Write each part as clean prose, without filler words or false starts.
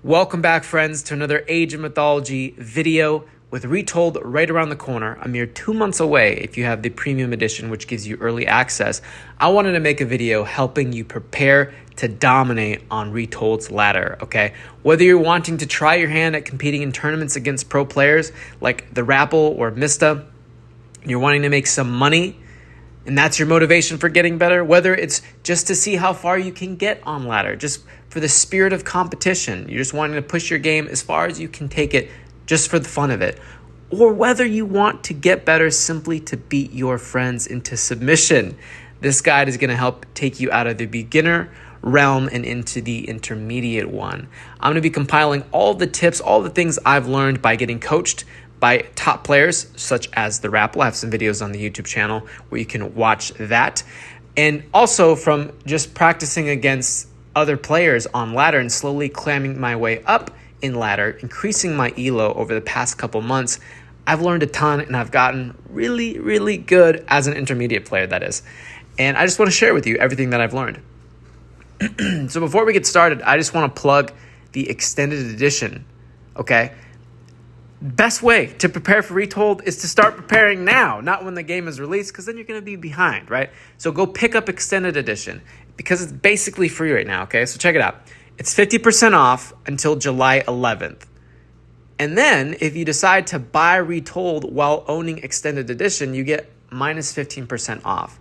Welcome back, friends, to another Age of Mythology video with Retold right around the corner. A mere 2 months away if you have the premium edition, which gives you early access. I wanted to make a video helping you prepare to dominate on Retold's ladder, okay? Whether you're wanting to try your hand at competing in tournaments against pro players like the Retold or Mista, you're wanting to make some money, and that's your motivation for getting better, whether it's just to see how far you can get on ladder, just for the spirit of competition, you're just wanting to push your game as far as you can take it just for the fun of it, or whether you want to get better simply to beat your friends into submission. This guide is going to help take you out of the beginner realm and into the intermediate one. I'm going to be compiling all the tips, all the things I've learned by getting coached by top players such as the Retold. I have some videos on the YouTube channel where you can watch that. And also from just practicing against other players on ladder and slowly climbing my way up in ladder, increasing my elo over the past couple months. I've learned a ton and I've gotten really, really good as an intermediate player, that is. And I just want to share with you everything that I've learned. So before we get started, I just want to plug the extended edition, okay? Best way to prepare for Retold is to start preparing now, not when the game is released, because then you're going to be behind, right? So go pick up extended edition because it's basically free right now, okay? So check it out. It's 50% off until July 11th. And then if you decide to buy Retold while owning extended edition, you get minus 15% off,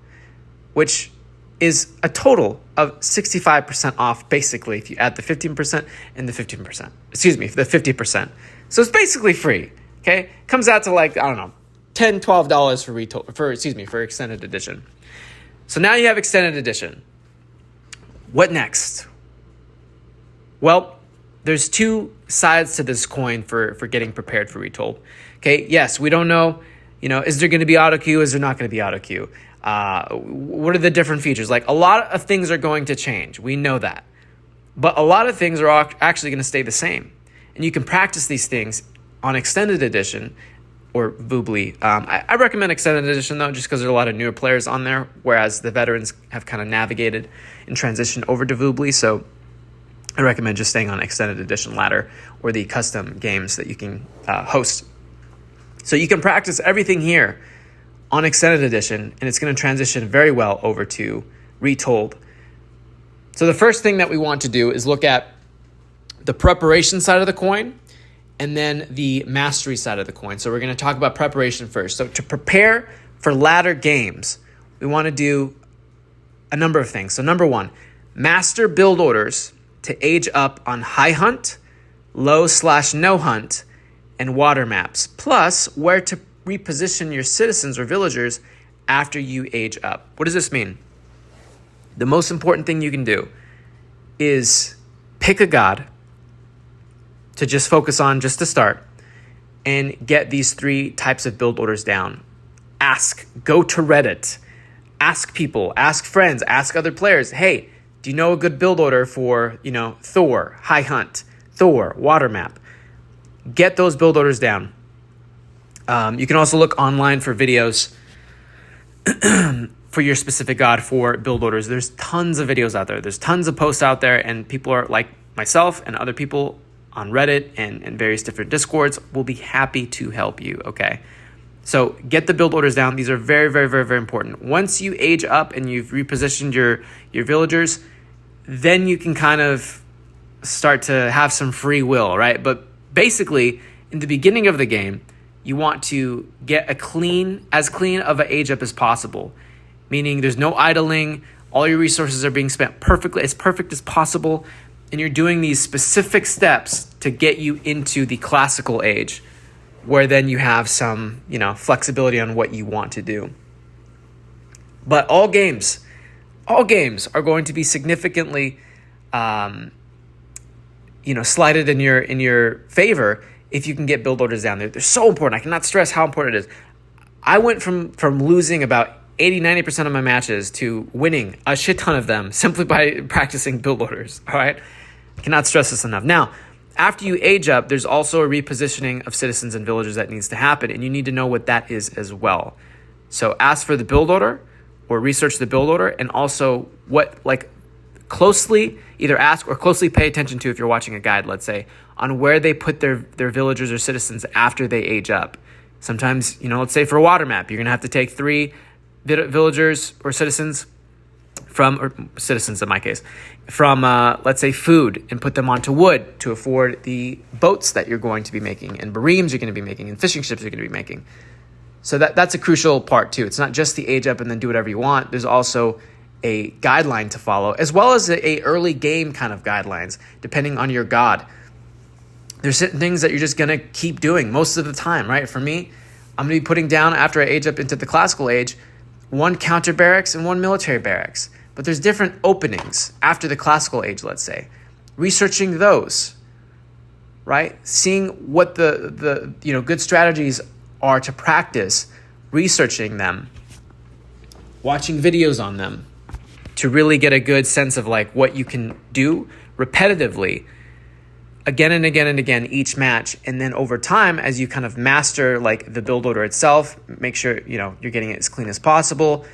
which is a total of 65% off, basically, if you add the 15% and the 15%. Excuse me, the 50%. So it's basically free, okay? Comes out to like, I don't know, $10, $12 for Retold, for extended edition. So now you have extended edition. What next? Well, there's two sides to this coin for getting prepared for Retold. Okay, yes, we don't know, is there going to be auto queue? Is there not going to be auto queue? What are the different features? Like, a lot of things are going to change. We know that. But a lot of things are actually going to stay the same. And you can practice these things on extended edition or Voobly. I recommend extended edition, though, just because there are a lot of newer players on there, whereas the veterans have kind of navigated and transitioned over to Voobly. So I recommend just staying on extended edition ladder or the custom games that you can host. So you can practice everything here on extended edition, and it's going to transition very well over to Retold. So the first thing that we want to do is look at the preparation side of the coin and then the mastery side of the coin. So we're going to talk about preparation first. So to prepare for ladder games, we want to do a number of things. So number one, master build orders to age up on high hunt, low/no hunt, and water maps, plus where to reposition your citizens or villagers after you age up. What does this mean? The most important thing you can do is pick a god to just focus on just to start and get these three types of build orders down. Go to Reddit, ask people, ask friends, ask other players, hey, do you know a good build order for, Thor, high hunt, Thor, water map? Get those build orders down. You can also look online for videos for your specific god for build orders. There's tons of videos out there. There's tons of posts out there, and people are like myself and other people on Reddit and various different Discords will be happy to help you, okay? So get the build orders down. These are very, very, very, very important. Once you age up and you've repositioned your villagers, then you can kind of start to have some free will, right? But basically, in the beginning of the game, you want to get as clean of an age up as possible, meaning there's no idling, all your resources are being spent perfectly, as perfect as possible, and you're doing these specific steps to get you into the classical age, where then you have some, flexibility on what you want to do. But all games are going to be significantly, slighted in your favor if you can get build orders down there. They're so important. I cannot stress how important it is. I went from losing about 80-90% of my matches to winning a shit ton of them simply by practicing build orders, all right? I cannot stress this enough. Now, after you age up, there's also a repositioning of citizens and villagers that needs to happen, and you need to know what that is as well. So ask for the build order or research the build order, and also what closely either ask or closely pay attention to, if you're watching a guide, let's say, on where they put their villagers or citizens after they age up. Sometimes, let's say for a water map, you're going to have to take 3 villagers or citizens or citizens in my case, from, let's say, food, and put them onto wood to afford the boats that you're going to be making, and bareems you're going to be making, and fishing ships you're going to be making. So that's a crucial part too. It's not just the age up and then do whatever you want. There's also a guideline to follow, as well as a early game kind of guidelines, depending on your god. There's certain things that you're just going to keep doing most of the time, right? For me, I'm going to be putting down, after I age up into the classical age, 1 counter barracks and 1 military barracks. But there's different openings after the classical age, let's say. Researching those, right? Seeing what the good strategies are to practice, researching them, watching videos on them, to really get a good sense of like what you can do repetitively again and again and again each match. And then over time, as you kind of master like the build order itself, make sure you're getting it as clean as possible.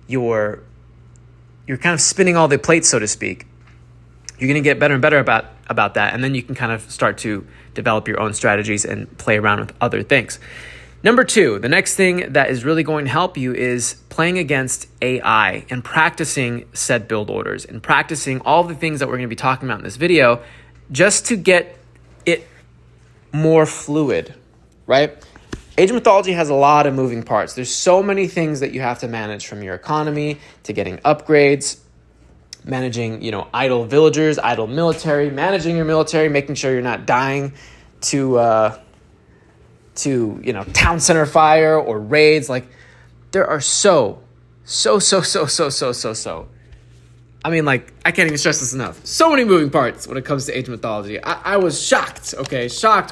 You're kind of spinning all the plates, so to speak. You're going to get better and better about that, and then you can kind of start to develop your own strategies and play around with other things. Number 2, the next thing that is really going to help you is playing against AI and practicing said build orders and practicing all the things that we're going to be talking about in this video, just to get it more fluid, right? Age of Mythology has a lot of moving parts. There's so many things that you have to manage, from your economy to getting upgrades, managing, idle villagers, idle military, managing your military, making sure you're not dying to town center fire or raids. Like, there are so I mean, like, I can't even stress this enough. So many moving parts when it comes to Age of Mythology. I was shocked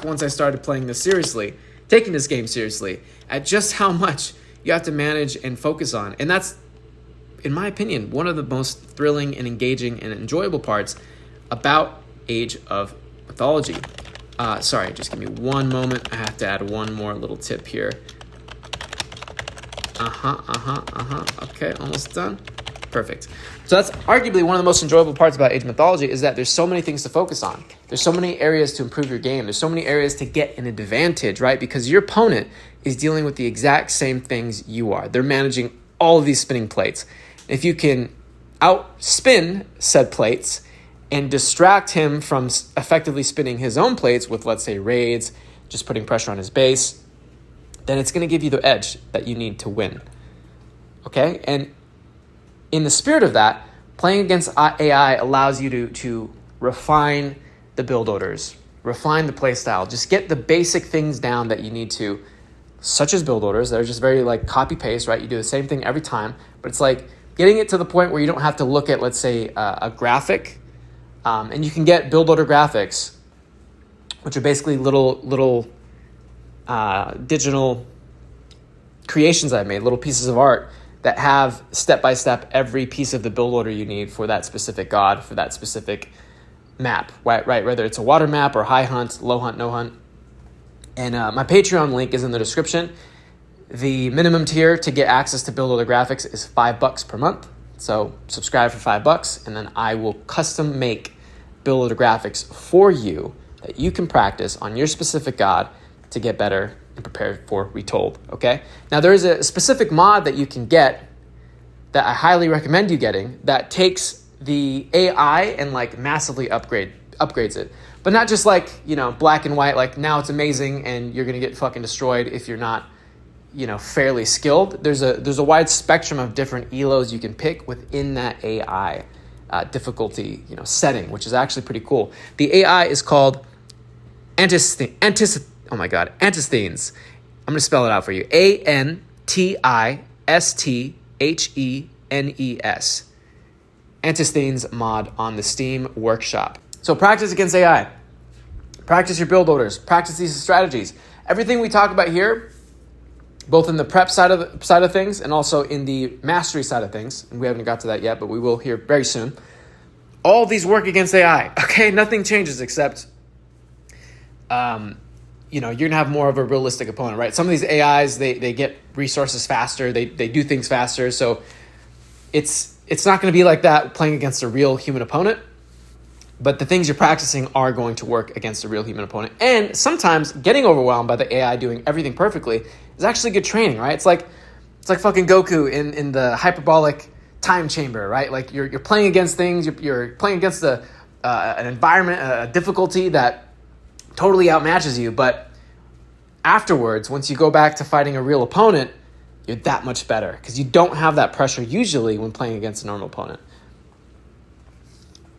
once I started playing this seriously, taking this game seriously, at just how much you have to manage and focus on. And that's, in my opinion, one of the most thrilling and engaging and enjoyable parts about Age of Mythology. Sorry, just give me one moment. I have to add one more little tip here. Okay, almost done. Perfect. So that's arguably one of the most enjoyable parts about Age of Mythology, is that there's so many things to focus on. There's so many areas to improve your game. There's so many areas to get an advantage, right? Because your opponent is dealing with the exact same things you are. They're managing all of these spinning plates. If you can outspin said plates and distract him from effectively spinning his own plates with, let's say, raids, just putting pressure on his base, then it's going to give you the edge that you need to win. Okay? And in the spirit of that, playing against AI allows you to refine the build orders, refine the play style, just get the basic things down that you need to, such as build orders that are just very like copy paste, right? You do the same thing every time, but it's like getting it to the point where you don't have to look at, let's say, a graphic, and you can get build order graphics, which are basically little digital creations I've made, little pieces of art that have step-by-step every piece of the build order you need for that specific god, for that specific map, right? Whether it's a water map or high hunt, low hunt, no hunt. And my Patreon link is in the description. The minimum tier to get access to build order graphics is $5 per month. So subscribe for $5, and then I will custom make build order graphics for you that you can practice on your specific god to get better and prepared for Retold, okay? Now, there is a specific mod that you can get that I highly recommend you getting that takes the AI and like massively upgrades it. But not just like, black and white, like now it's amazing and you're going to get fucking destroyed if you're not, fairly skilled. There's a wide spectrum of different ELOs you can pick within that AI difficulty, setting, which is actually pretty cool. The AI is called Antisthenes. I'm going to spell it out for you. Antisthenes. Antisthenes mod on the Steam Workshop. So practice against AI. Practice your build orders. Practice these strategies. Everything we talk about here, both in the prep side of things and also in the mastery side of things, and we haven't got to that yet, but we will here very soon. All of these work against AI. Okay, nothing changes except you're going to have more of a realistic opponent, right? Some of these AIs, they get resources faster. They do things faster. So it's It's not going to be like that playing against a real human opponent, but the things you're practicing are going to work against a real human opponent. And sometimes getting overwhelmed by the AI doing everything perfectly is actually good training, right? It's like fucking Goku in the hyperbolic time chamber, right? Like you're playing against things, you're playing against an environment, a difficulty that totally outmatches you, but afterwards, once you go back to fighting a real opponent, you're that much better because you don't have that pressure usually when playing against a normal opponent.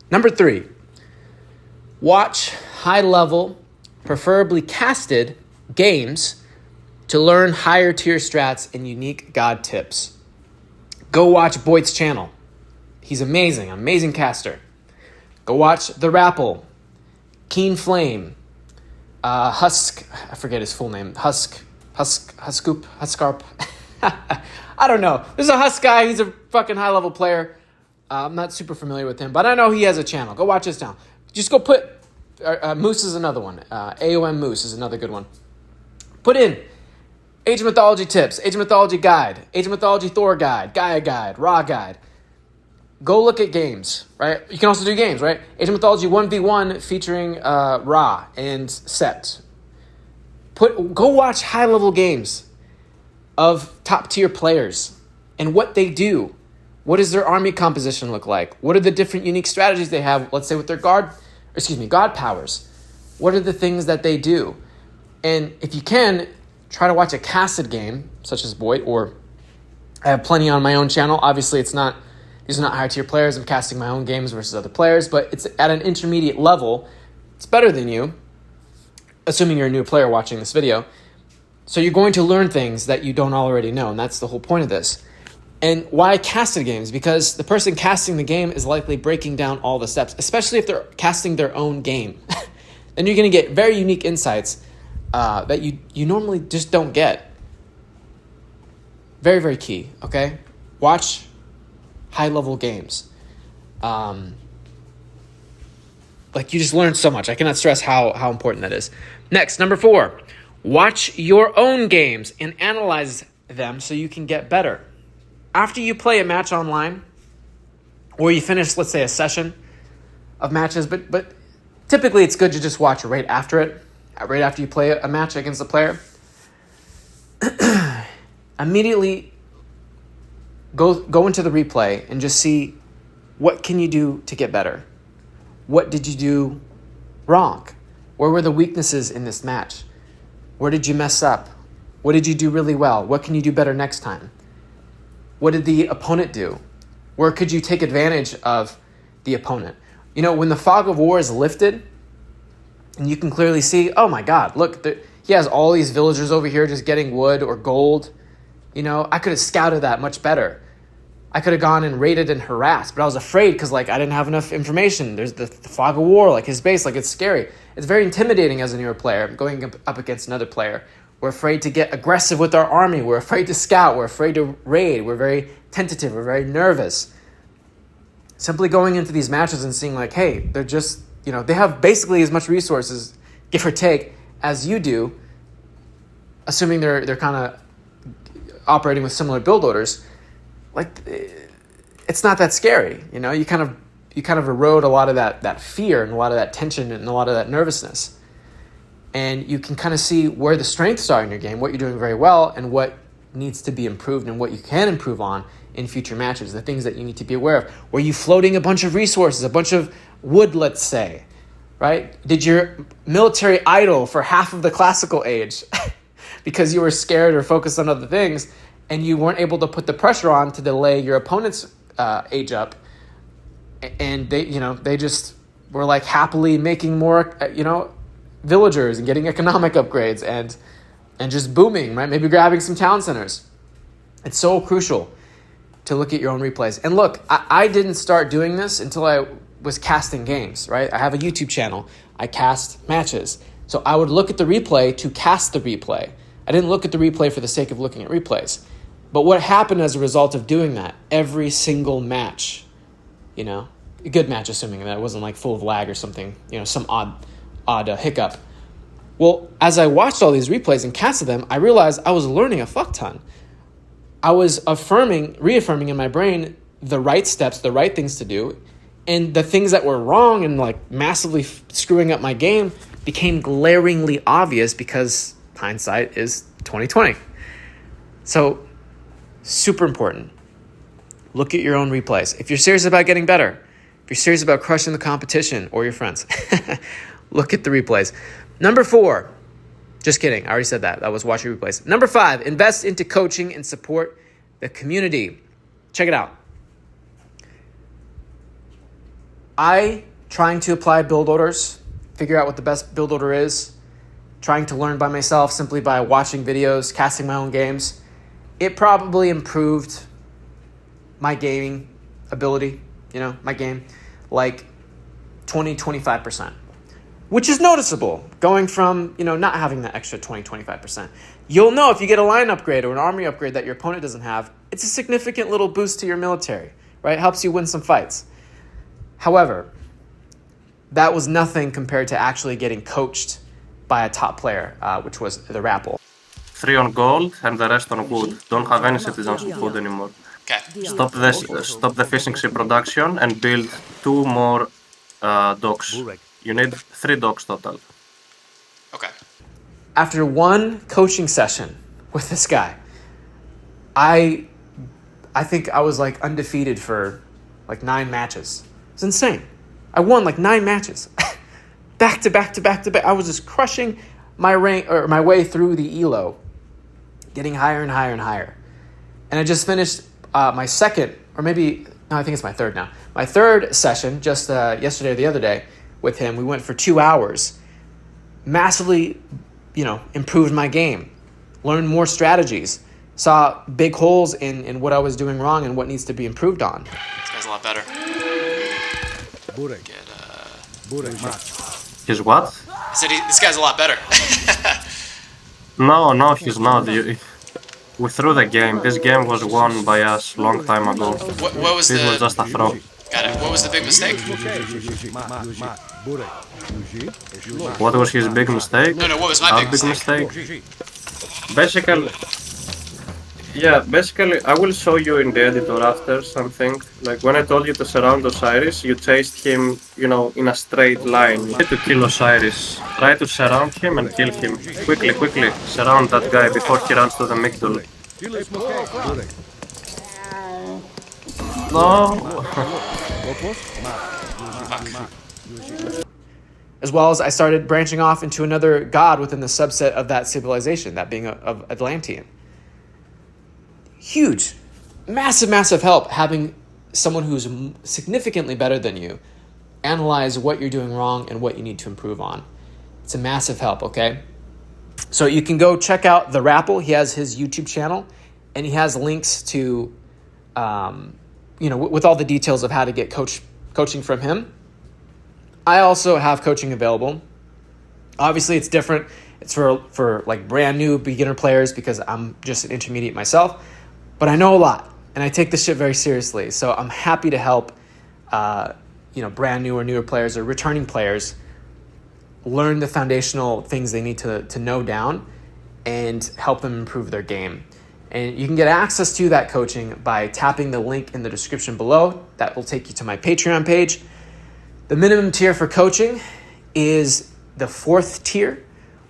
Number 3, watch high-level, preferably casted games to learn higher tier strats and unique god tips. Go watch Boyd's channel. He's amazing caster. Go watch The Rapple, Keen Flame, Husk, I forget his full name, Huskarp. I don't know. There's a Husk guy. He's a fucking high-level player. I'm not super familiar with him, but I know he has a channel. Go watch his channel. Just go put... Moose is another one. AOM Moose is another good one. Put in Age of Mythology tips, Age of Mythology guide, Age of Mythology Thor guide, Gaia guide, Ra guide. Go look at games, right? You can also do games, right? Age of Mythology 1v1 featuring Ra and Set. Go watch high-level games of top-tier players and what they do. What does their army composition look like? What are the different unique strategies they have, let's say with their god powers? What are the things that they do? And if you can, try to watch a casted game, such as Boyd, or I have plenty on my own channel. Obviously, these are not higher-tier players. I'm casting my own games versus other players, but it's at an intermediate level. It's better than you, assuming you're a new player watching this video. So you're going to learn things that you don't already know, and that's the whole point of this. And why casted games? Because the person casting the game is likely breaking down all the steps, especially if they're casting their own game. Then you're going to get very unique insights that you normally just don't get. Very, very key, okay? Watch high-level games. You just learn so much. I cannot stress how important that is. Next, number 4. Watch your own games and analyze them so you can get better. After you play a match online, or you finish, let's say, a session of matches, but typically it's good to just watch right after it, right after you play a match against a player. Immediately go into the replay and just see what can you do to get better. What did you do wrong? Where were the weaknesses in this match? Where did you mess up? What did you do really well? What can you do better next time? What did the opponent do? Where could you take advantage of the opponent? You know, when the fog of war is lifted, and you can clearly see, oh my God, look, he has all these villagers over here just getting wood or gold. You know, I could have scouted that much better. I could have gone and raided and harassed, but I was afraid because, I didn't have enough information. There's the fog of war, his base, it's scary. It's very intimidating as a newer player going up against another player. We're afraid to get aggressive with our army. We're afraid to scout. We're afraid to raid. We're very tentative. We're very nervous. Simply going into these matches and seeing hey, they're just, they have basically as much resources, give or take, as you do, assuming they're kind of operating with similar build orders. It's not that scary. You kind of erode a lot of that fear and a lot of that tension and a lot of that nervousness. And you can kind of see where the strengths are in your game, what you're doing very well, and what needs to be improved and what you can improve on in future matches, the things that you need to be aware of. Were you floating a bunch of resources, a bunch of wood, let's say, right? Did your military idle for half of the classical age because you were scared or focused on other things, and you weren't able to put the pressure on to delay your opponent's age up, and they just were happily making more, villagers and getting economic upgrades and just booming, right? Maybe grabbing some town centers. It's so crucial to look at your own replays. And look, I didn't start doing this until I was casting games, right? I have a YouTube channel. I cast matches. So I would look at the replay to cast the replay. I didn't look at the replay for the sake of looking at replays. But what happened as a result of doing that, every single match, a good match, assuming that it wasn't full of lag or something, some odd hiccup. Well, as I watched all these replays and casted them, I realized I was learning a fuck ton. I was reaffirming in my brain the right steps, the right things to do, and the things that were wrong and like massively screwing up my game became glaringly obvious because hindsight is 2020. So super important. Look at your own replays. If you're serious about getting better, if you're serious about crushing the competition or your friends, look at the replays. Number 4, just kidding. I already said that. That was watch your replays. Number 5, invest into coaching and support the community. Check it out. Trying to apply build orders, figure out what the best build order is, trying to learn by myself simply by watching videos, casting my own games. It probably improved my gaming ability, my game, like 20-25%, which is noticeable going from, not having that extra 20-25%. You'll know if you get a line upgrade or an army upgrade that your opponent doesn't have, it's a significant little boost to your military, right? It helps you win some fights. However, that was nothing compared to actually getting coached by a top player, which was the Retold. 3 on gold and the rest on wood. Don't have any citizens on food anymore. Okay. Stop the fishing ship production and build 2 more docks. You need 3 docks total. Okay. After one coaching session with this guy, I think I was like undefeated for like 9 matches. It's insane. I won like 9 matches. back to back to back to back. I was just crushing my rank or my way through the ELO, getting higher and higher and higher. And I just finished my second, or maybe, no, I think it's my third now. My third session, just yesterday or the other day with him. We went for 2 hours. Massively, improved my game. Learned more strategies. Saw big holes in what I was doing wrong and what needs to be improved on. This guy's a lot better. He's what? I said this guy's a lot better. No, he's not. We threw the game. This game was won by us long time ago. What was this was just a throw. Got it. What was the big mistake? What was his big mistake? No, what was my big mistake? Basically, I will show you in the editor after something. Like when I told you to surround Osiris, you chased him, in a straight line. You need to kill Osiris. Try to surround him and kill him. Quickly, surround that guy before he runs to the Migdol. No! As well as I started branching off into another god within the subset of that civilization, that being of Atlantean. Huge, massive help having someone who's significantly better than you analyze what you're doing wrong and what you need to improve on. It's a massive help, okay? So you can go check out the Rappel. He has his YouTube channel, and he has links to, with all the details of how to get coaching from him. I also have coaching available. Obviously, it's different. It's for like brand new beginner players because I'm just an intermediate myself. But I know a lot, and I take this shit very seriously. So I'm happy to help, brand new or newer players or returning players learn the foundational things they need to know down and help them improve their game. And you can get access to that coaching by tapping the link in the description below. That will take you to my Patreon page. The minimum tier for coaching is the 4th tier,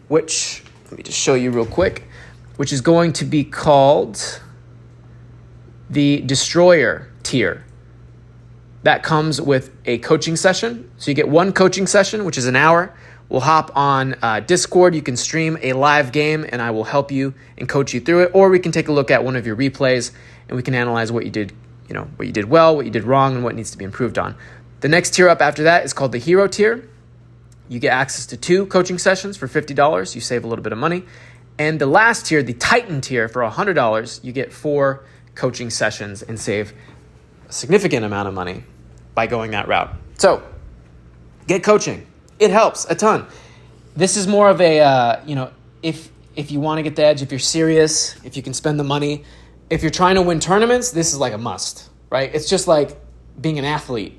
which, let me just show you real quick, which is going to be called the Destroyer tier. That comes with a coaching session. So you get one coaching session, which is an hour. We'll hop on Discord. You can stream a live game, and I will help you and coach you through it. Or we can take a look at one of your replays, and we can analyze what you did, what you did well, what you did wrong, and what needs to be improved on. The next tier up after that is called the Hero tier. You get access to 2 coaching sessions for $50. You save a little bit of money. And the last tier, the Titan tier, for $100, you get 4 coaching sessions and save a significant amount of money by going that route. So get coaching. It helps a ton. This is more of a, if you want to get the edge, if you're serious, if you can spend the money, if you're trying to win tournaments, this is like a must, right? It's just like being an athlete,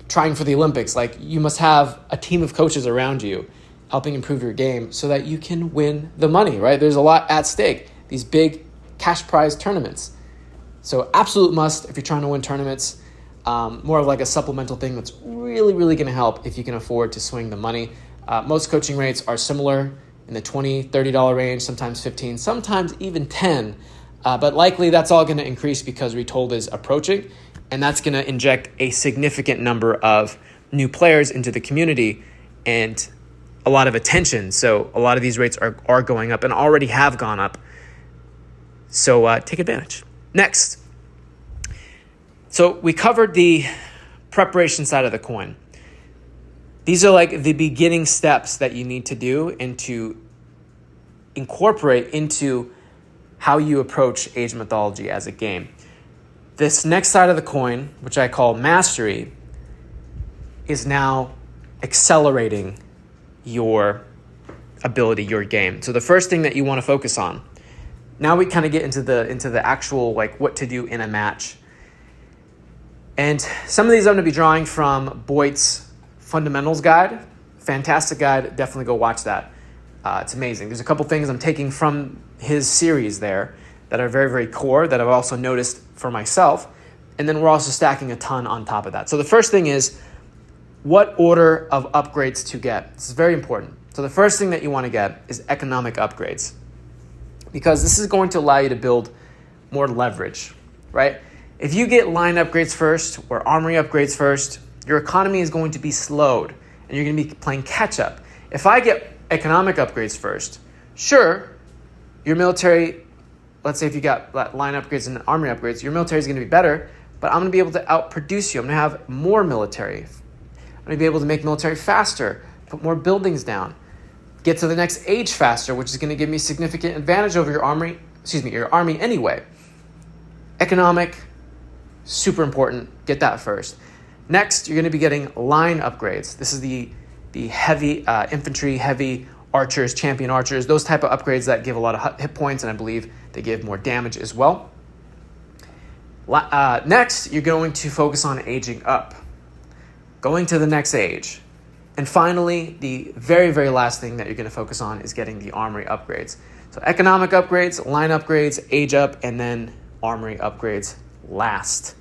trying for the Olympics. Like you must have a team of coaches around you helping improve your game so that you can win the money, right? There's a lot at stake. These big cash prize tournaments. So absolute must if you're trying to win tournaments. More of like a supplemental thing that's really, really going to help if you can afford to swing the money. Most coaching rates are similar in the $20, $30 range, sometimes $15, sometimes even $10. But likely that's all going to increase because Retold is approaching, and that's going to inject a significant number of new players into the community and a lot of attention. So a lot of these rates are going up and already have gone up. So take advantage. Next. So we covered the preparation side of the coin. These are like the beginning steps that you need to do and to incorporate into how you approach Age of Mythology as a game. This next side of the coin, which I call mastery, is now accelerating your ability, your game. So the first thing that you want to focus on. Now we kind of get into the actual like what to do in a match. And some of these I'm going to be drawing from Boyd's Fundamentals Guide. Fantastic guide. Definitely go watch that. It's amazing. There's a couple things I'm taking from his series there that are very, very core that I've also noticed for myself. And then we're also stacking a ton on top of that. So the first thing is what order of upgrades to get. This is very important. So the first thing that you want to get is economic upgrades, because this is going to allow you to build more leverage, right? If you get line upgrades first or armory upgrades first, your economy is going to be slowed and you're going to be playing catch up. If I get economic upgrades first, sure, your military, let's say if you got line upgrades and armory upgrades, your military is going to be better, but I'm going to be able to outproduce you. I'm going to have more military. I'm going to be able to make military faster, put more buildings down, get to the next age faster, which is going to give me significant advantage over your army anyway. Economic, super important. Get that first. Next, you're going to be getting line upgrades. This is the heavy infantry, heavy archers, champion archers, those type of upgrades that give a lot of hit points, and I believe they give more damage as well. Next, you're going to focus on aging up, going to the next age. And finally, the very, very last thing that you're going to focus on is getting the armory upgrades. So economic upgrades, line upgrades, age up, and then armory upgrades last.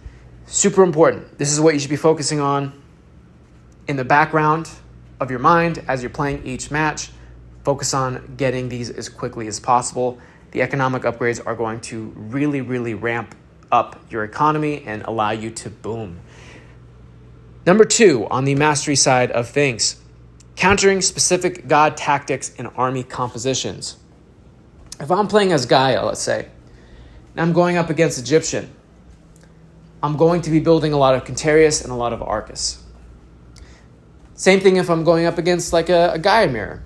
Super important. This is what you should be focusing on in the background of your mind as you're playing each match. Focus on getting these as quickly as possible. The economic upgrades are going to really, really ramp up your economy and allow you to boom. Number 2, on the mastery side of things, countering specific god tactics and army compositions. If I'm playing as Gaia, let's say, and I'm going up against Egyptian, I'm going to be building a lot of Contarius and a lot of Arcus. Same thing if I'm going up against like a Gaia mirror.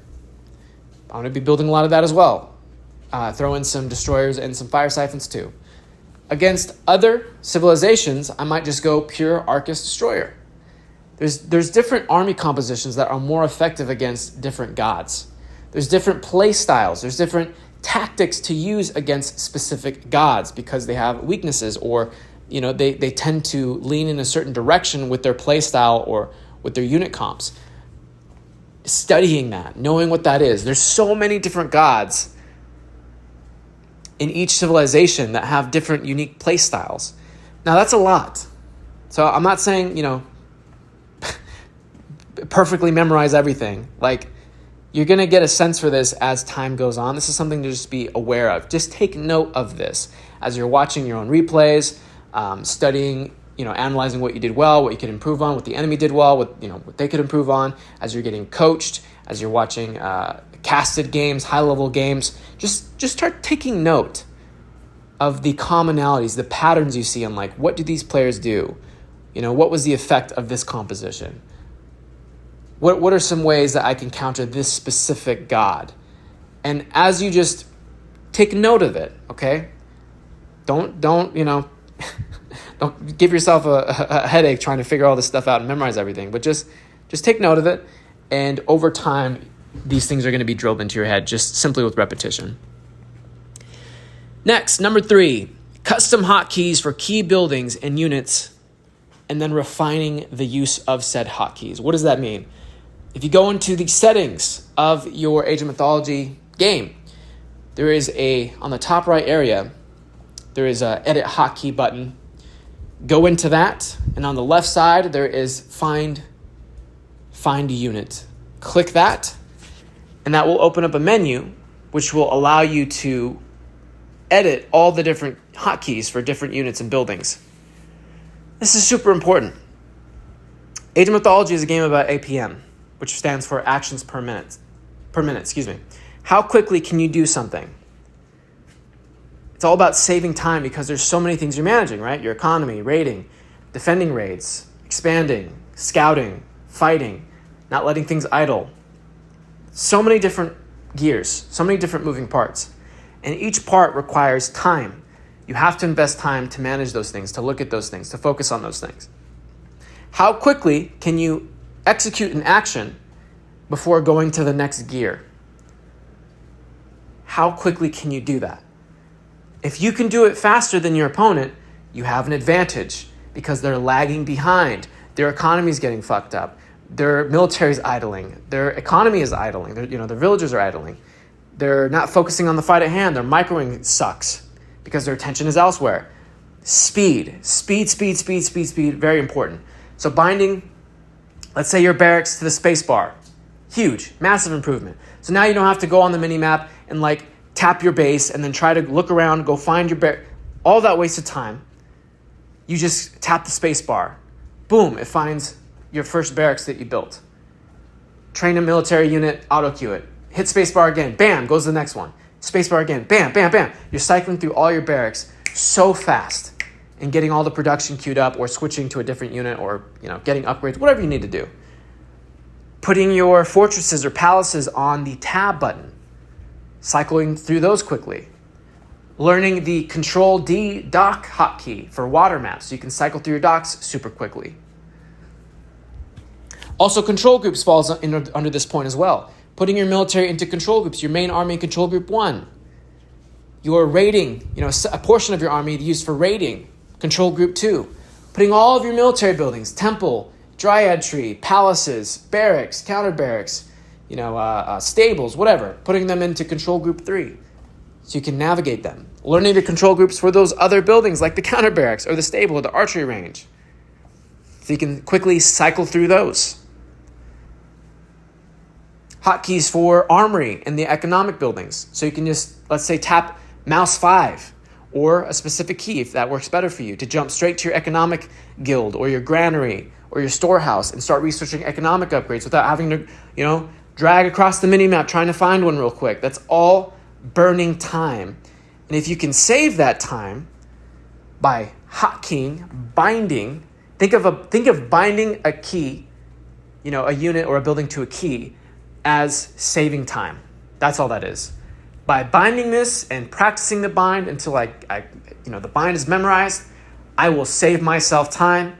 I'm going to be building a lot of that as well. Throw in some destroyers and some fire siphons too. Against other civilizations, I might just go pure Arcus destroyer. There's different army compositions that are more effective against different gods. There's different play styles. There's different tactics to use against specific gods because they have weaknesses, or they tend to lean in a certain direction with their play style or with their unit comps. Studying that, knowing what that is. There's so many different gods in each civilization that have different unique play styles. Now that's a lot. So I'm not saying, perfectly memorize everything. Like, you're going to get a sense for this as time goes on. This is something to just be aware of. Just take note of this as you're watching your own replays, studying, analyzing what you did well, what you could improve on, what the enemy did well, what they could improve on, as you're getting coached, as you're watching casted games, high-level games. Just start taking note of the commonalities, the patterns you see, and like, what do these players do? What was the effect of this composition? What are some ways that I can counter this specific god? And as you just take note of it, okay? Don't don't give yourself a headache trying to figure all this stuff out and memorize everything. But just take note of it, and over time, these things are going to be drilled into your head just simply with repetition. Next, number 3, custom hotkeys for key buildings and units, and then refining the use of said hotkeys. What does that mean? If you go into the settings of your Age of Mythology game, there is on the top right area, there is a edit hotkey button. Go into that, and on the left side, there is find unit. Click that, and that will open up a menu which will allow you to edit all the different hotkeys for different units and buildings. This is super important. Age of Mythology is a game about APM, which stands for actions per minute. How quickly can you do something? It's all about saving time because there's so many things you're managing, right? Your economy, raiding, defending raids, expanding, scouting, fighting, not letting things idle. So many different gears, so many different moving parts. And each part requires time. You have to invest time to manage those things, to look at those things, to focus on those things. How quickly can you execute an action before going to the next gear? How quickly can you do that? If you can do it faster than your opponent, you have an advantage because they're lagging behind. Their economy is getting fucked up. Their military is idling. Their economy is idling. Their villagers are idling. They're not focusing on the fight at hand. Their microwing sucks because their attention is elsewhere. Speed, very important. So binding, let's say your barracks to the space bar. Huge, massive improvement. So now you don't have to go on the mini-map and tap your base and then try to look around, go find your barrack. All that wasted time. You just tap the space bar. Boom, it finds your first barracks that you built. Train a military unit, auto queue it. Hit spacebar again, bam, goes to the next one. Spacebar again, bam, bam, bam. You're cycling through all your barracks so fast and getting all the production queued up or switching to a different unit or getting upgrades, whatever you need to do. Putting your fortresses or palaces on the tab button, cycling through those quickly. Learning the Control-D dock hotkey for water maps so you can cycle through your docks super quickly. Also, control groups falls under this point as well. Putting your military into control groups, your main army in control group 1. Your raiding, a portion of your army used for raiding, control group 2. Putting all of your military buildings, temple, dryad tree, palaces, barracks, counter barracks, stables, whatever, putting them into control group 3 so you can navigate them. Learning the control groups for those other buildings like the counter barracks or the stable or the archery range so you can quickly cycle through those. Hotkeys for armory and the economic buildings. So you can just, let's say, tap mouse 5 or a specific key if that works better for you to jump straight to your economic guild or your granary or your storehouse and start researching economic upgrades without having to, drag across the mini-map trying to find one real quick. That's all burning time. And if you can save that time by hotkeying, binding, think of binding a key, a unit or a building to a key as saving time. That's all that is. By binding this and practicing the bind until the bind is memorized, I will save myself time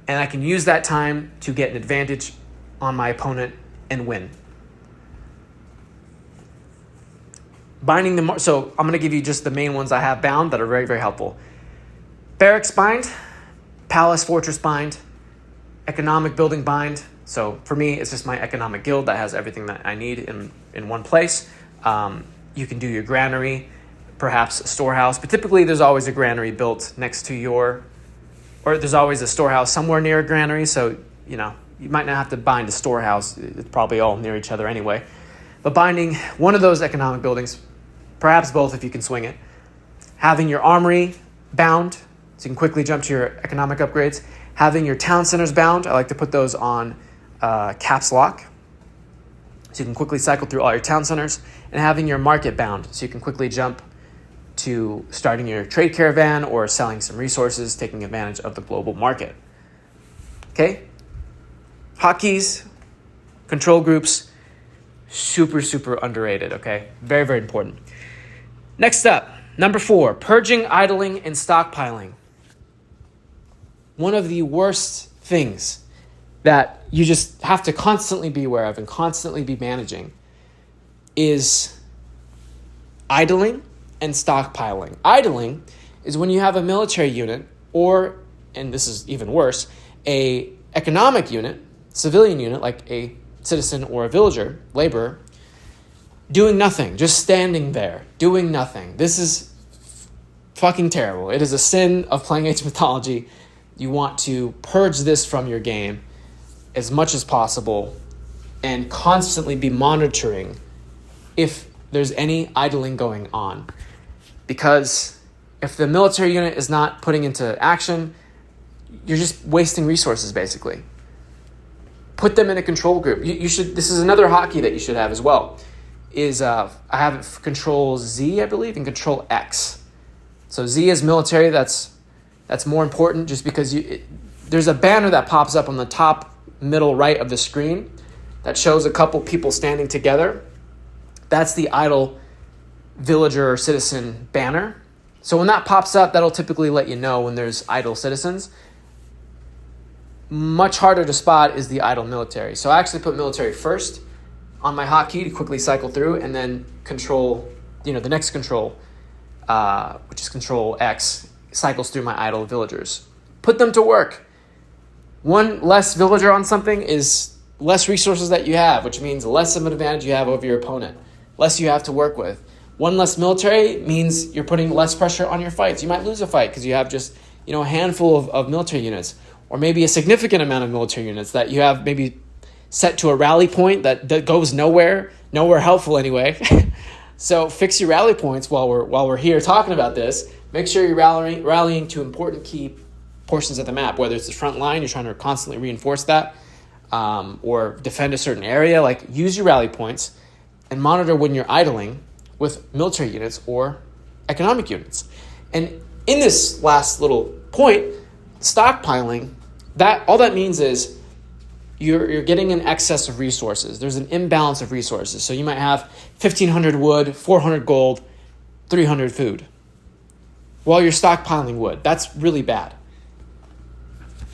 and I can use that time to get an advantage on my opponent and win. So I'm going to give you just the main ones I have bound that are very, very helpful. Barracks bind, palace fortress bind, economic building bind. So for me, it's just my economic guild that has everything that I need in one place. You can do your granary, perhaps a storehouse, but typically there's always a granary built next to or there's always a storehouse somewhere near a granary. So, you might not have to bind a storehouse. It's probably all near each other anyway. But binding one of those economic buildings, perhaps both if you can swing it. Having your armory bound, so you can quickly jump to your economic upgrades. Having your town centers bound, I like to put those on caps lock, so you can quickly cycle through all your town centers. And having your market bound, so you can quickly jump to starting your trade caravan or selling some resources, taking advantage of the global market. Okay? Hotkeys, control groups, super, super underrated, okay? Very, very important. Next up, number 4, purging, idling, and stockpiling. One of the worst things that you just have to constantly be aware of and constantly be managing is idling and stockpiling. Idling is when you have a military unit or, and this is even worse, a economic unit, civilian unit like a citizen or a villager, laborer, doing nothing, just standing there, doing nothing. This is fucking terrible. It is a sin of playing Age of Mythology. You want to purge this from your game as much as possible and constantly be monitoring if there's any idling going on. Because if the military unit is not putting into action, you're just wasting resources, basically. Put them in a control group. You should. This is another hotkey that you should have as well. I have it for Control Z, I believe, and Control X. So Z is military. That's more important, just because there's a banner that pops up on the top middle right of the screen that shows a couple people standing together. That's the idle villager or citizen banner. So when that pops up, that'll typically let you know when there's idle citizens. Much harder to spot is the idle military. So I actually put military first on my hotkey to quickly cycle through, and then control, the next control, which is Control X, cycles through my idle villagers. Put them to work. One less villager on something is less resources that you have, which means less of an advantage you have over your opponent, less you have to work with. One less military means you're putting less pressure on your fights. You might lose a fight because you have just, a handful of military units, or maybe a significant amount of military units that you have maybe set to a rally point that goes nowhere helpful anyway. So fix your rally points while we're here talking about this. Make sure you're rallying to important key portions of the map, whether it's the front line, you're trying to constantly reinforce that, or defend a certain area. Like, use your rally points and monitor when you're idling with military units or economic units. And in this last little point, stockpiling, all that means is you're getting an excess of resources. There's an imbalance of resources. So you might have 1,500 wood, 400 gold, 300 food while you're stockpiling wood. That's really bad.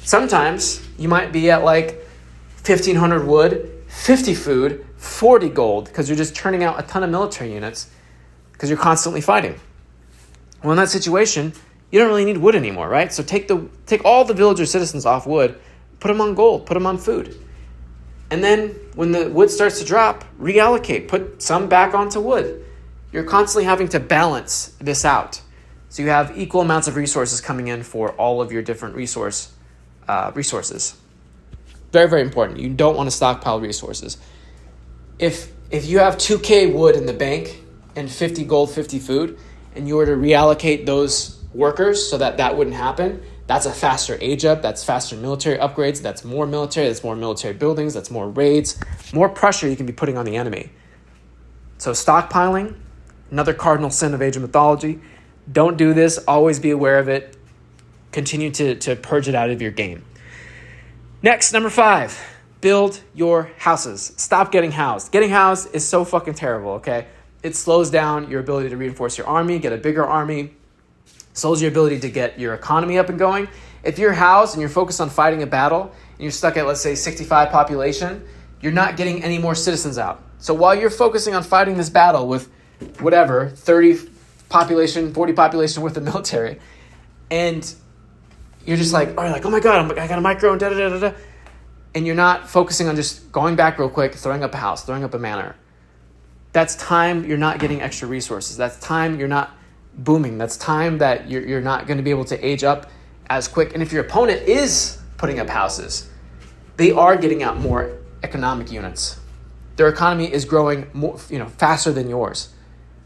Sometimes you might be at like 1,500 wood, 50 food, 40 gold, because you're just churning out a ton of military units because you're constantly fighting. Well, in that situation, you don't really need wood anymore, right? So take all the villager citizens off wood, put them on gold, put them on food. And then when the wood starts to drop, reallocate, put some back onto wood. You're constantly having to balance this out. So you have equal amounts of resources coming in for all of your different resources. Very, very important. You don't want to stockpile resources. If you have 2K wood in the bank and 50 gold, 50 food, and you were to reallocate those workers so that wouldn't happen, that's a faster age up, that's faster military upgrades, that's more military buildings, that's more raids, more pressure you can be putting on the enemy. So stockpiling, another cardinal sin of Age of Mythology. Don't do this, always be aware of it. Continue to purge it out of your game. Next, number 5, build your houses. Stop getting housed. Getting housed is so fucking terrible, okay? It slows down your ability to reinforce your army, get a bigger army, slows your ability to get your economy up and going. If you're housed and you're focused on fighting a battle and you're stuck at, let's say, 65 population, you're not getting any more citizens out. So while you're focusing on fighting this battle with whatever, 30 population, 40 population worth of military, and you're just like, oh my God, I got a micro and da-da-da-da-da, and you're not focusing on just going back real quick, throwing up a house, throwing up a manor. That's time you're not getting extra resources. That's time you're not booming. That's time that you're not going to be able to age up as quick. And if your opponent is putting up houses, they are getting out more economic units. Their economy is growing more, faster than yours.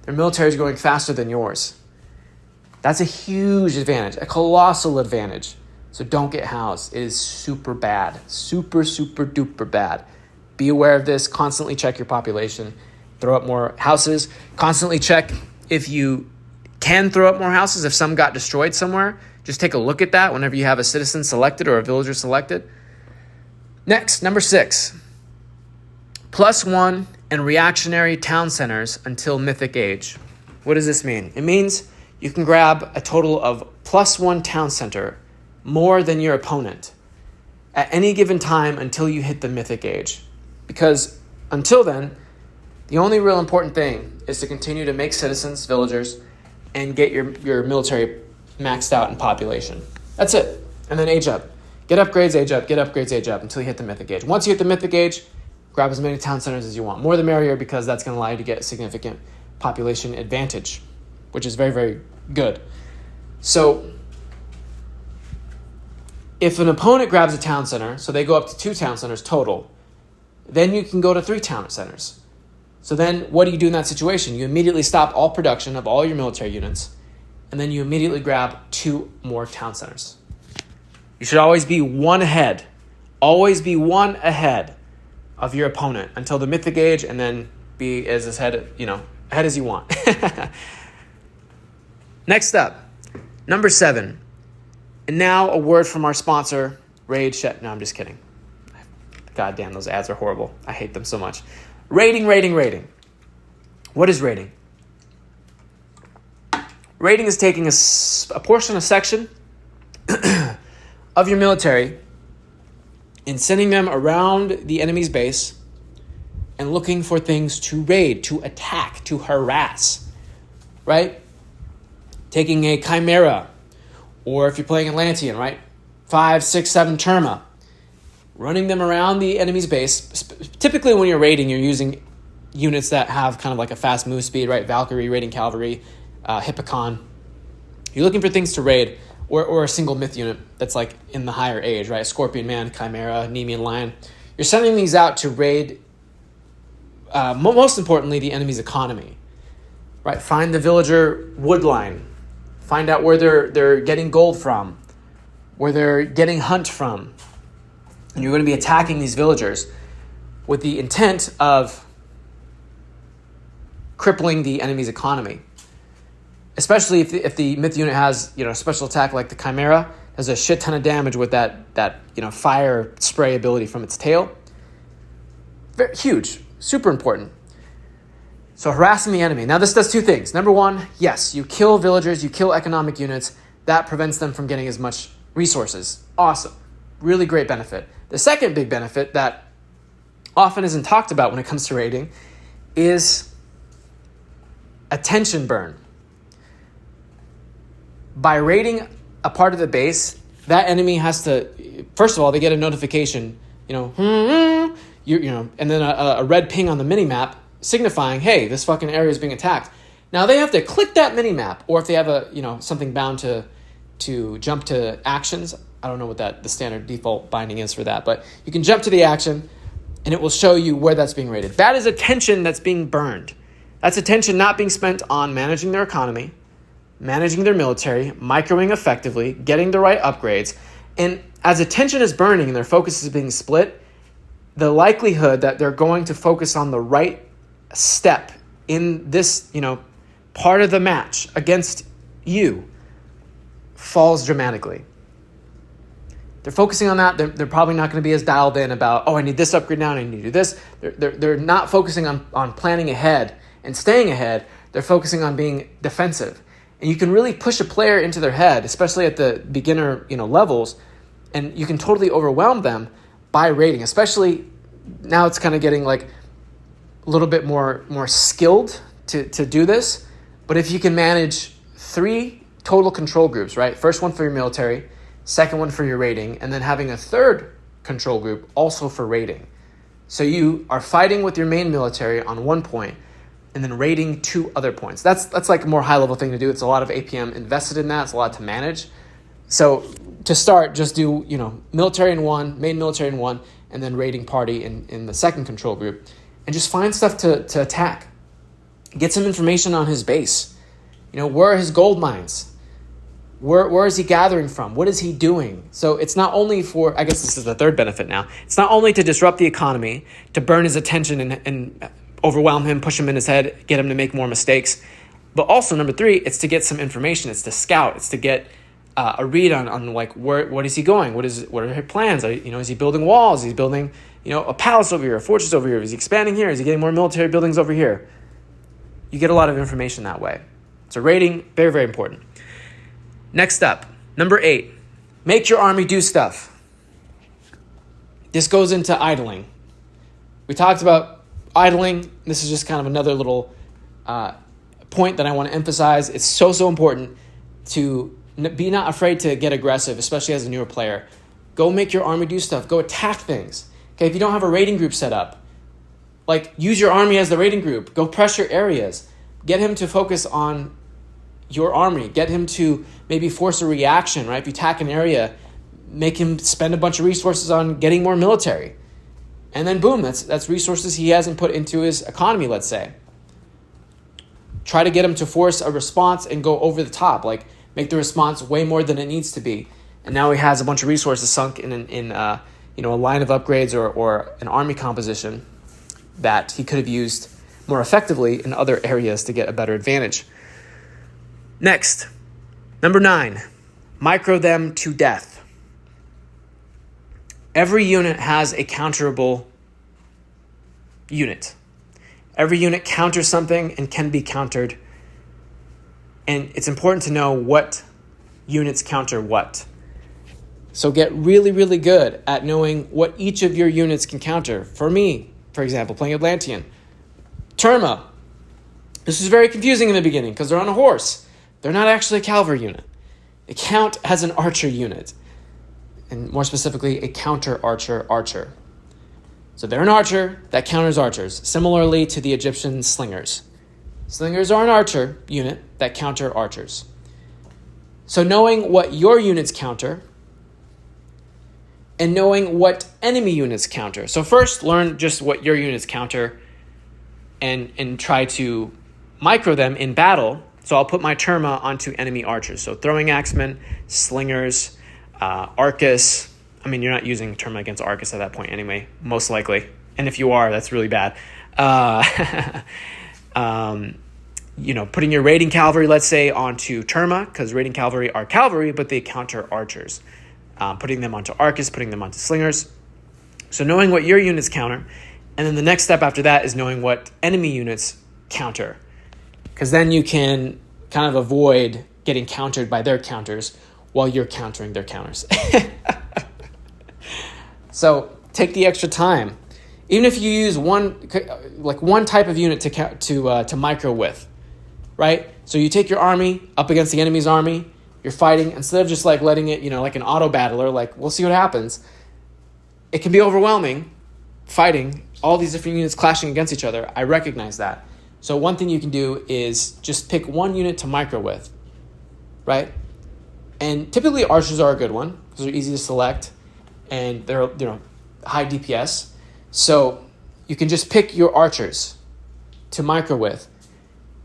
Their military is growing faster than yours. That's a huge advantage, a colossal advantage. So don't get housed. It is super bad, super, super duper bad. Be aware of this. Constantly check your population. Throw up more houses. Constantly check if you can throw up more houses. If some got destroyed somewhere, just take a look at that whenever you have a citizen selected or a villager selected. Next, number 6. +1 and reactionary town centers until Mythic Age. What does this mean? It means you can grab a total of +1 town center, more than your opponent, at any given time until you hit the Mythic Age. Because until then, the only real important thing is to continue to make citizens, villagers, and get your military maxed out in population. That's it. And then age up. Get upgrades, age up, get upgrades, age up until you hit the Mythic Age. Once you hit the Mythic Age, grab as many town centers as you want. More the merrier, because that's going to allow you to get a significant population advantage, which is very, very good. So if an opponent grabs a town center, so they go up to 2 town centers total, then you can go to 3 town centers. So then what do you do in that situation? You immediately stop all production of all your military units, and then you immediately grab 2 more town centers. You should always be 1 ahead. Always be 1 ahead of your opponent until the mythic age, and then be as ahead as you want. Next up, number 7. And now a word from our sponsor, Raid Shed. No, I'm just kidding. God damn, those ads are horrible. I hate them so much. Rating. What is rating? Rating is taking a portion, a section of your military and sending them around the enemy's base and looking for things to raid, to attack, to harass, right? Taking a Chimera, or if you're playing Atlantean, right? 5, 6, 7 Terma, running them around the enemy's base. Typically when you're raiding, you're using units that have kind of like a fast move speed, right? Valkyrie, raiding cavalry, Hippocon. You're looking for things to raid, or a single myth unit that's like in the higher age, right? Scorpion Man, Chimera, Nemean Lion. You're sending these out to raid, most importantly, the enemy's economy, right? Find the villager wood line. Find out where they're getting gold from, where they're getting hunt from. And you're going to be attacking these villagers with the intent of crippling the enemy's economy. Especially if the myth unit has, a special attack like the Chimera, has a shit ton of damage with that fire spray ability from its tail. Very huge, super important. So harassing the enemy. Now this does 2 things. Number 1, yes, you kill villagers, you kill economic units. That prevents them from getting as much resources. Awesome. Really great benefit. The second big benefit that often isn't talked about when it comes to raiding is attention burn. By raiding a part of the base, that enemy has to, first of all, they get a notification, and then a red ping on the mini-map signifying, hey, this fucking area is being attacked. Now they have to click that mini-map, or if they have something bound to jump to actions. I don't know what the standard default binding is for that, but you can jump to the action and it will show you where that's being raided. That is attention that's being burned. That's attention not being spent on managing their economy, managing their military, microing effectively, getting the right upgrades. And as attention is burning and their focus is being split, the likelihood that they're going to focus on the right step in this, part of the match against you falls dramatically. They're focusing on that. They're probably not going to be as dialed in about, I need this upgrade now, and I need to do this. They're not focusing on planning ahead and staying ahead. They're focusing on being defensive. And you can really push a player into their head, especially at the beginner, levels, and you can totally overwhelm them by raiding. Especially now, it's kind of getting like a little bit more skilled to do this. But if you can manage 3 total control groups, right? First one for your military, second one for your raiding, and then having a third control group also for raiding. So you are fighting with your main military on one point, and then raiding 2 other points. That's like a more high-level thing to do. It's a lot of APM invested in that. It's a lot to manage. So to start, just do, military in one, main military in one, and then raiding party in the second control group. And just find stuff to attack. Get some information on his base. Where are his gold mines? Where is he gathering from? What is he doing? So it's not only for, I guess this is the third benefit now. It's not only to disrupt the economy, to burn his attention and overwhelm him, push him in his head, get him to make more mistakes. But also, number 3, it's to get some information. It's to scout. It's to get a read on like what is he going? What are his plans? Is he building walls? Is he building a palace over here, a fortress over here? Is he expanding here? Is he getting more military buildings over here? You get a lot of information that way. So raiding, very, very important. Next up, number 8, make your army do stuff. This goes into idling. We talked about idling. This is just kind of another little point that I want to emphasize. It's so important to be not afraid to get aggressive, especially as a newer player. Go make your army do stuff. Go attack things. Okay, if you don't have a raiding group set up, use your army as the raiding group. Go pressure areas. Get him to focus on, your army, get him to maybe force a reaction, right? If you attack an area, make him spend a bunch of resources on getting more military. And then boom, that's resources he hasn't put into his economy, let's say. Try to get him to force a response and go over the top, like make the response way more than it needs to be. And now he has a bunch of resources sunk in a line of upgrades or an army composition that he could have used more effectively in other areas to get a better advantage. Next, number 9, micro them to death. Every unit has a counterable unit. Every unit counters something and can be countered. And it's important to know what units counter what. So get really, really good at knowing what each of your units can counter. For me, for example, playing Atlantean, Terma. This is very confusing in the beginning because they're on a horse. They're not actually a cavalry unit. They count as an archer unit. And more specifically, a counter-archer. So they're an archer that counters archers, similarly to the Egyptian slingers. Slingers are an archer unit that counter archers. So knowing what your units counter and knowing what enemy units counter. So first, learn just what your units counter and try to micro them in battle. So I'll put my Terma onto enemy archers. So throwing axemen, slingers, Arcus. I mean, you're not using Terma against Arcus at that point anyway, most likely. And if you are, that's really bad. Putting your raiding cavalry, let's say, onto Terma, because raiding cavalry are cavalry, but they counter archers. Putting them onto Arcus, putting them onto slingers. So knowing what your units counter, and then the next step after that is knowing what enemy units counter, because then you can kind of avoid getting countered by their counters while you're countering their counters. So take the extra time. Even if you use one type of unit to micro with, right? So you take your army up against the enemy's army, you're fighting, instead of just like letting it, like an auto battler, like we'll see what happens. It can be overwhelming fighting all these different units clashing against each other. I recognize that. So one thing you can do is just pick one unit to micro with, right? And typically archers are a good one because they're easy to select and they're high DPS. So you can just pick your archers to micro with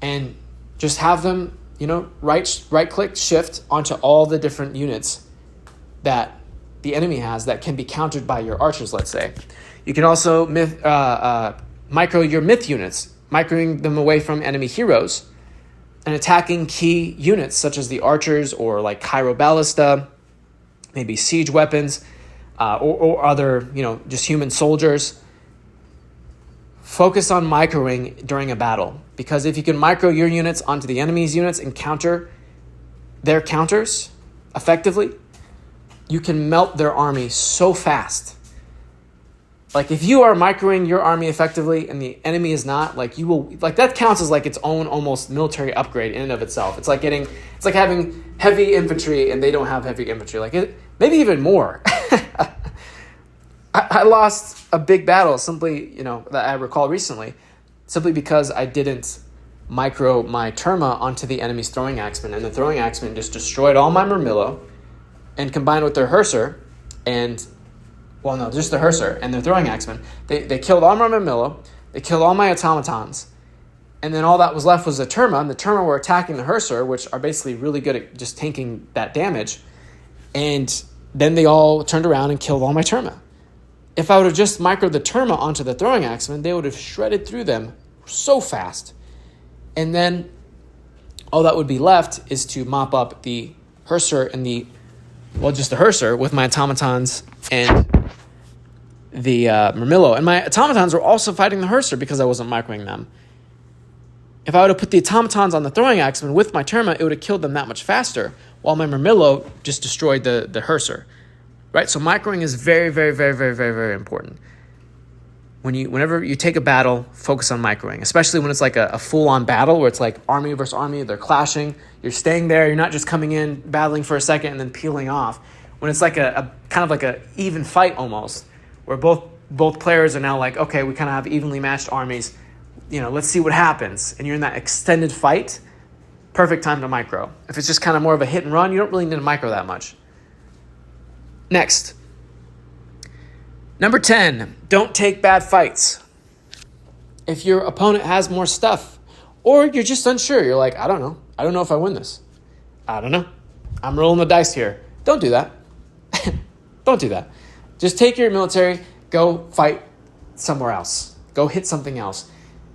and just have them, right click shift onto all the different units that the enemy has that can be countered by your archers, let's say. You can also micro your myth units, microing them away from enemy heroes and attacking key units such as the archers or like Cairo Ballista, maybe siege weapons, or other, just human soldiers. Focus on microing during a battle, because if you can micro your units onto the enemy's units and counter their counters effectively, you can melt their army so fast. Like if you are microing your army effectively and the enemy is not, that counts as like its own almost military upgrade in and of itself. It's like having heavy infantry and they don't have heavy infantry. Maybe even more. I lost a big battle simply, that I recall recently, simply because I didn't micro my Terma onto the enemy's throwing axemen, and the throwing axemen just destroyed all my Murmillo, and combined with their Hersir, just the Hersir and their throwing axemen, they killed all my Murmillo, they killed all my automatons, and then all that was left was the Terma, and the Terma were attacking the Hersir, which are basically really good at just tanking that damage, and then they all turned around and killed all my Terma. If I would have just microed the Terma onto the throwing axemen, they would have shredded through them so fast. And then all that would be left is to mop up the Hersir and just the Hersir with my automatons and the Murmillo. And my automatons were also fighting the Hersir because I wasn't microing them. If I would have put the automatons on the throwing axemen with my Terma, it would have killed them that much faster, while my Murmillo just destroyed the Hersir. Right? So microing is very, very, very, very, very, very important. Whenever you take a battle, focus on microing, especially when it's like a full-on battle where it's like army versus army, they're clashing, you're staying there, you're not just coming in, battling for a second and then peeling off. When it's like a kind of like a even fight almost, where both players are now like, okay, we kind of have evenly matched armies, let's see what happens. And you're in that extended fight, perfect time to micro. If it's just kind of more of a hit and run, you don't really need to micro that much. Next, number 10, don't take bad fights. If your opponent has more stuff, or you're just unsure, you're like, I don't know if I win this. I don't know. I'm rolling the dice here. Don't do that. Don't do that. Just take your military, go fight somewhere else. Go hit something else.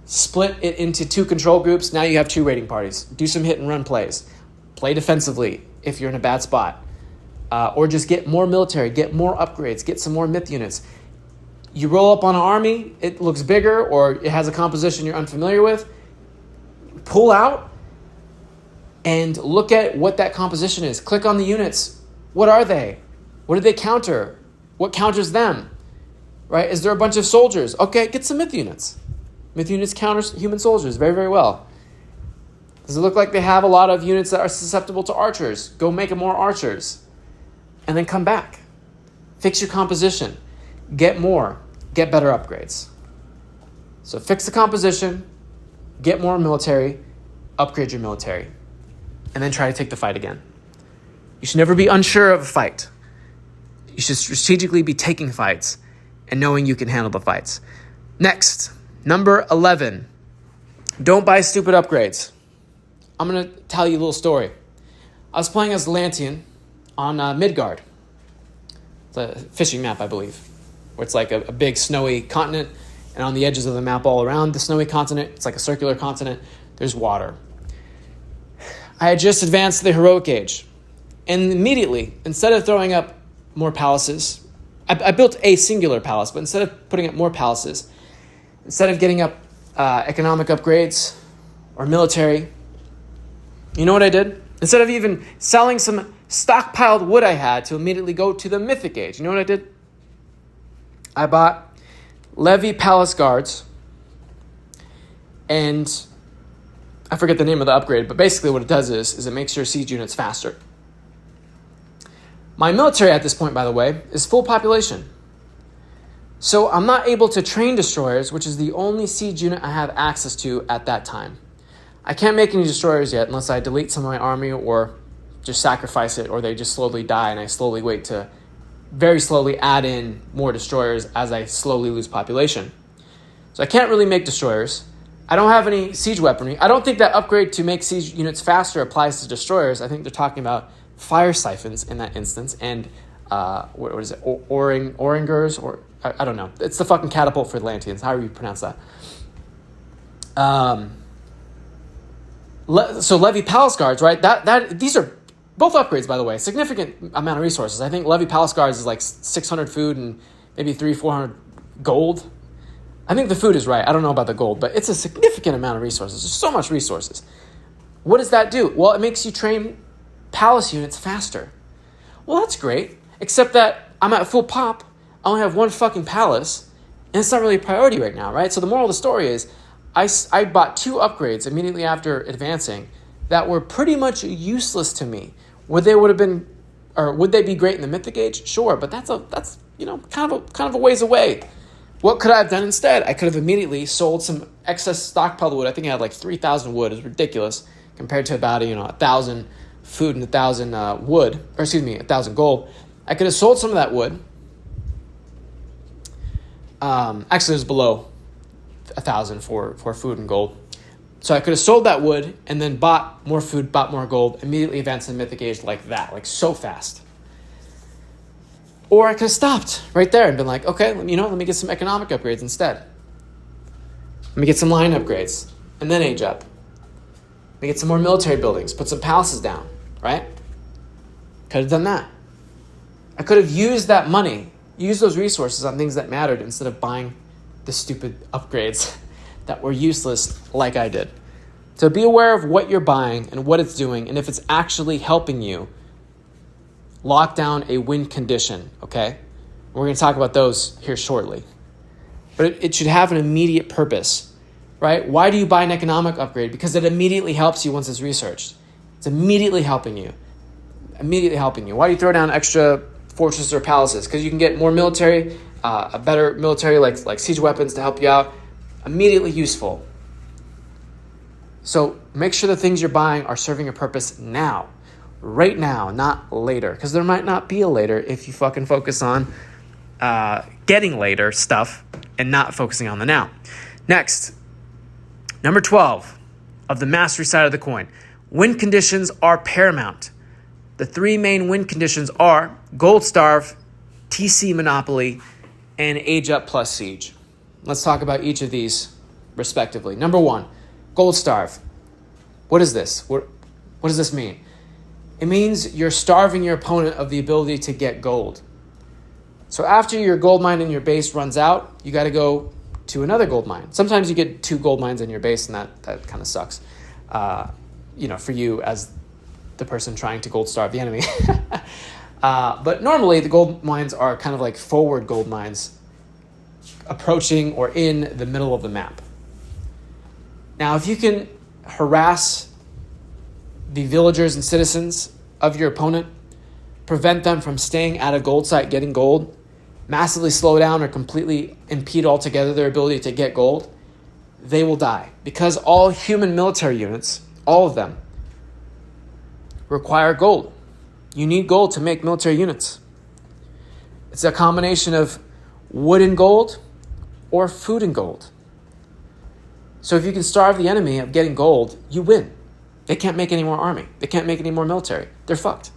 Split it into 2 control groups. Now you have 2 raiding parties. Do some hit and run plays. Play defensively if you're in a bad spot. Or just get more military, get more upgrades, get some more myth units. You roll up on an army, it looks bigger, or it has a composition you're unfamiliar with. Pull out and look at what that composition is. Click on the units. What are they? What do they counter? What counters them? Right? Is there a bunch of soldiers? Okay, get some myth units. Myth units counter human soldiers very, very well. Does it look like they have a lot of units that are susceptible to archers? Go make them more archers. And then come back. Fix your composition. Get more. Get better upgrades. So fix the composition, get more military, upgrade your military, and then try to take the fight again. You should never be unsure of a fight. You should strategically be taking fights and knowing you can handle the fights. Next, number 11, don't buy stupid upgrades. I'm going to tell you a little story. I was playing as Atlantean on Midgard. It's a fishing map, I believe, where it's like a big snowy continent, and on the edges of the map all around the snowy continent, it's like a circular continent, there's water. I had just advanced to the heroic age, and immediately, instead of throwing up more palaces, I built a singular palace, but instead of putting up more palaces, instead of getting up economic upgrades or military, you know what I did? Instead of even selling some stockpiled wood I had to immediately go to the mythic age, you know what I did? I bought Levy Palace Guards, and I forget the name of the upgrade, but basically what it does is it makes your siege units faster. My military at this point, by the way, is full population. So I'm not able to train destroyers, which is the only siege unit I have access to at that time. I can't make any destroyers yet unless I delete some of my army or just sacrifice it, or they just slowly die and I slowly wait to very slowly add in more destroyers as I slowly lose population. So I can't really make destroyers. I don't have any siege weaponry. I don't think that upgrade to make siege units faster applies to destroyers. I think they're talking about fire siphons in that instance, and what is it, Oringers, or I don't know. It's the fucking catapult for Atlanteans, however you pronounce that. So Levy Palace Guards, right? These are both upgrades, by the way. Significant amount of resources. I think Levy Palace Guards is like 600 food and maybe 300-400 gold. I think the food is right. I don't know about the gold, but it's a significant amount of resources. There's so much resources. What does that do? Well, it makes you train palace units faster. Well, that's great, except that I'm at full pop. I only have one fucking palace, and it's not really a priority right now, right? So the moral of the story is I bought 2 upgrades immediately after advancing that were pretty much useless to me. Would they be great in the mythic age? Sure, but that's kind of a ways away. What could I have done instead? I could have immediately sold some excess stockpiled wood. I think I had like 3,000 wood. It was ridiculous compared to about 1,000 food and 1,000 1,000 gold. I could have sold some of that wood. Actually, it was below 1,000 for food and gold. So I could have sold that wood and then bought more food, bought more gold, immediately advanced in the mythic age like that, like so fast. Or I could have stopped right there and been like, okay, let me get some economic upgrades instead. Let me get some line upgrades and then age up. Let me get some more military buildings, put some palaces down, right? Could have done that. I could have used that money, used those resources on things that mattered instead of buying the stupid upgrades that were useless like I did. So be aware of what you're buying and what it's doing, and if it's actually helping you lock down a win condition, okay? We're going to talk about those here shortly. But it should have an immediate purpose, right? Why do you buy an economic upgrade? Because it immediately helps you once it's researched. It's immediately helping you. Why do you throw down extra fortresses or palaces? Because you can get more military, a better military like siege weapons to help you out. Immediately useful. So make sure the things you're buying are serving a purpose now, right now, not later, because there might not be a later if you fucking focus on getting later stuff and not focusing on the now. Next, number 12 of the mastery side of the coin. Win conditions are paramount. The three main win conditions are Gold Starve, TC Monopoly, and Age Up plus Siege. Let's talk about each of these respectively. Number 1, Gold Starve. What is this? What does this mean? It means you're starving your opponent of the ability to get gold. So after your gold mine in your base runs out, you got to go to another gold mine. Sometimes you get 2 gold mines in your base, and that kind of sucks. For you as the person trying to gold starve the enemy. But normally the gold mines are kind of like forward gold mines approaching or in the middle of the map. Now, if you can harass the villagers and citizens of your opponent, prevent them from staying at a gold site getting gold, massively slow down or completely impede altogether their ability to get gold, they will die. Because all human military units, all of them, require gold. You need gold to make military units. It's a combination of wood and gold or food and gold. So if you can starve the enemy of getting gold, you win. They can't make any more army. They can't make any more military. They're fucked.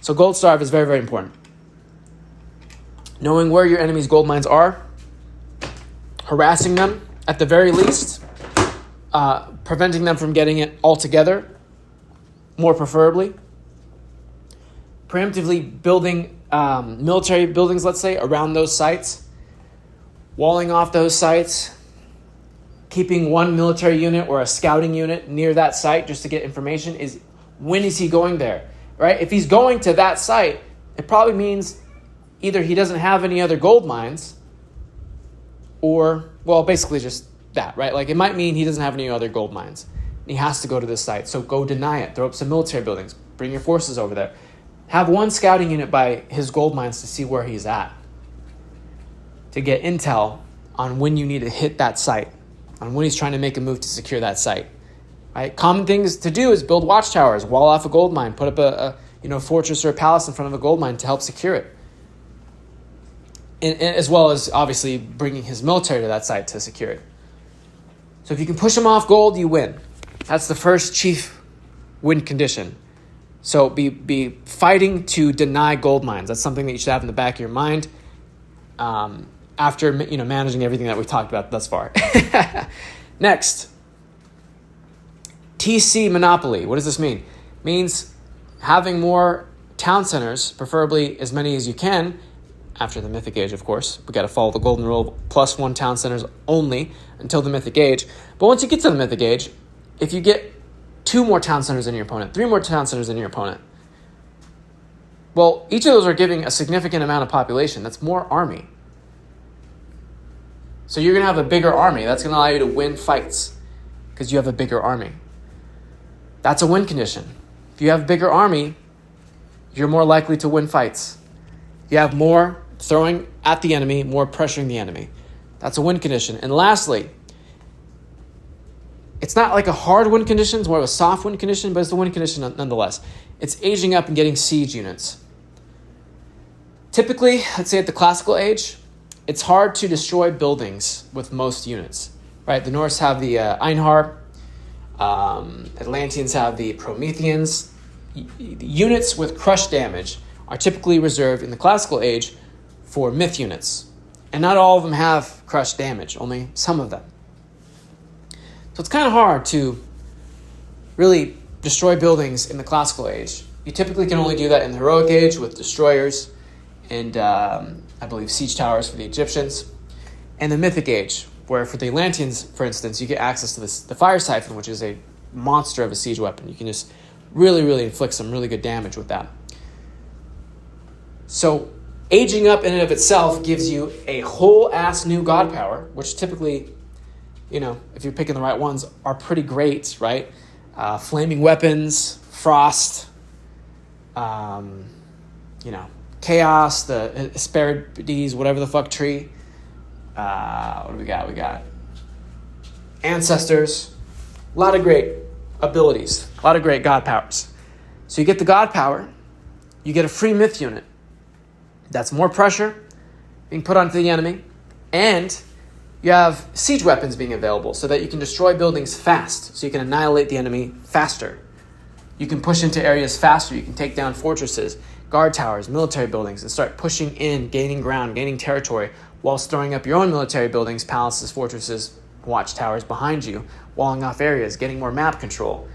So gold starve is very, very important. Knowing where your enemy's gold mines are, harassing them at the very least, preventing them from getting it altogether, more preferably. Preemptively building military buildings, let's say, around those sites, walling off those sites, keeping one military unit or a scouting unit near that site just to get information. When is he going there, right? If he's going to that site, it probably means either he doesn't have any other gold mines or, well, basically just that, right? Like it might mean he doesn't have any other gold mines. He has to go to this site. So go deny it. Throw up some military buildings. Bring your forces over there. Have one scouting unit by his gold mines to see where he's at, to get intel on when you need to hit that site, on when he's trying to make a move to secure that site. Right? Common things to do is build watchtowers, wall off a gold mine, put up a fortress or a palace in front of a gold mine to help secure it. And as well as obviously bringing his military to that site to secure it. So if you can push him off gold, you win. That's the first chief win condition. So be fighting to deny gold mines. That's something that you should have in the back of your mind after managing everything that we've talked about thus far. Next, TC Monopoly. What does this mean? It means having more town centers, preferably as many as you can, after the Mythic Age, of course. We got to follow the golden rule, +1 town centers only until the Mythic Age. But once you get to the Mythic Age, if you get 2 more town centers than your opponent, 3 more town centers than your opponent, well, each of those are giving a significant amount of population. That's more army. So you're going to have a bigger army. That's going to allow you to win fights because you have a bigger army. That's a win condition. If you have a bigger army, you're more likely to win fights. You have more throwing at the enemy, more pressuring the enemy. That's a win condition. And lastly, it's not like a hard win condition, it's more of a soft win condition, but it's a win condition nonetheless. It's aging up and getting siege units. Typically, let's say at the classical age, it's hard to destroy buildings with most units, right? The Norse have the Einhar, Atlanteans have the Prometheans. Units with crush damage are typically reserved in the classical age for myth units. And not all of them have crush damage, only some of them. So it's kind of hard to really destroy buildings in the classical age. You typically can only do that in the heroic age with destroyers and I believe siege towers for the Egyptians. And the mythic age, where for the Atlanteans, for instance, you get access to the fire siphon, which is a monster of a siege weapon. You can just really, really inflict some really good damage with that. So aging up in and of itself gives you a whole ass new god power, which typically, if you're picking the right ones, are pretty great, right? Flaming weapons, frost, chaos, the Hesperides, whatever the fuck tree. What do we got? We got ancestors, A lot of great abilities, a lot of great god powers. So you get the god power, you get a free myth unit. That's more pressure being put onto the enemy, and you have siege weapons being available so that you can destroy buildings fast, so you can annihilate the enemy faster. You can push into areas faster. You can take down fortresses, guard towers, military buildings, and start pushing in, gaining ground, gaining territory, while throwing up your own military buildings, palaces, fortresses, watchtowers behind you, walling off areas, getting more map control,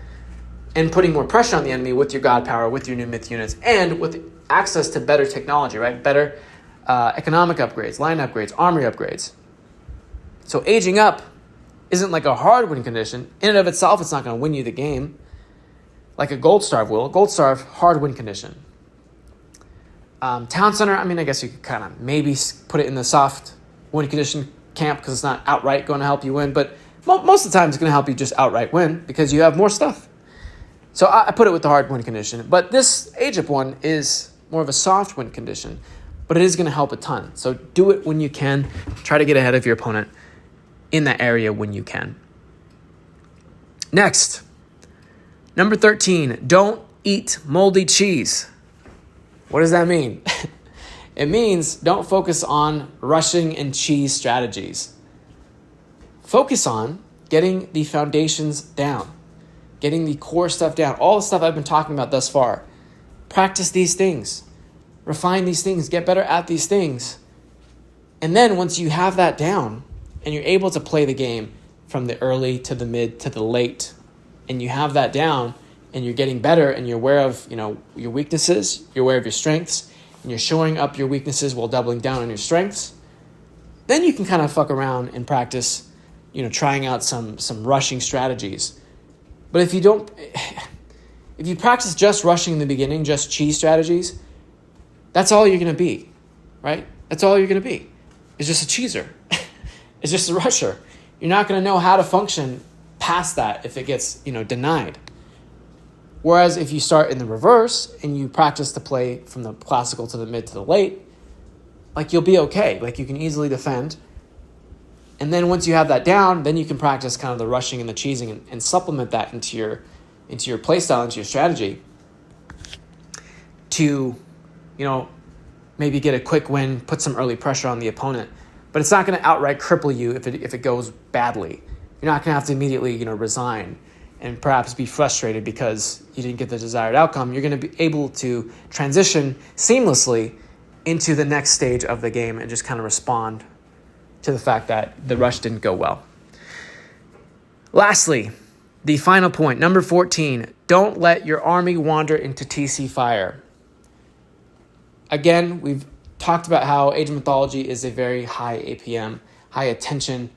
and putting more pressure on the enemy with your god power, with your new myth units, and with access to better technology, right? Better economic upgrades, line upgrades, armory upgrades. So aging up isn't like a hard win condition. In and of itself, it's not going to win you the game like a Gold Starve will. Gold Starve, hard win condition. Town Center, I mean, I guess you could kind of maybe put it in the soft win condition camp because it's not outright going to help you win, but most of the time it's going to help you just outright win because you have more stuff. So I put it with the hard win condition. But this age up one is more of a soft win condition, but it is going to help a ton. So do it when you can. Try to get ahead of your opponent in that area when you can. Next, number 13, don't eat moldy cheese. What does that mean? It means don't focus on rushing and cheese strategies. Focus on getting the foundations down, getting the core stuff down, all the stuff I've been talking about thus far. Practice these things, refine these things, get better at these things. And then once you have that down and you're able to play the game from the early to the mid to the late, and you have that down and you're getting better and you're aware of, your weaknesses, you're aware of your strengths, and you're showing up your weaknesses while doubling down on your strengths, then you can kind of fuck around and practice, trying out some rushing strategies. But if you practice just rushing in the beginning, just cheese strategies, that's all you're going to be, right? That's all you're going to be. It's just a cheeser. It's just a rusher. You're not going to know how to function past that if it gets, denied. Whereas if you start in the reverse and you practice to play from the classical to the mid to the late, you'll be okay. You can easily defend. And then once you have that down, then you can practice kind of the rushing and the cheesing and supplement that into your play style, into your strategy to, maybe get a quick win, put some early pressure on the opponent. But it's not going to outright cripple you if it goes badly. You're not going to have to immediately, resign and perhaps be frustrated because you didn't get the desired outcome. You're going to be able to transition seamlessly into the next stage of the game and just kind of respond to the fact that the rush didn't go well. Lastly, the final point, number 14, don't let your army wander into TC fire. Again, we've talked about how Age of Mythology is a very high APM, high attention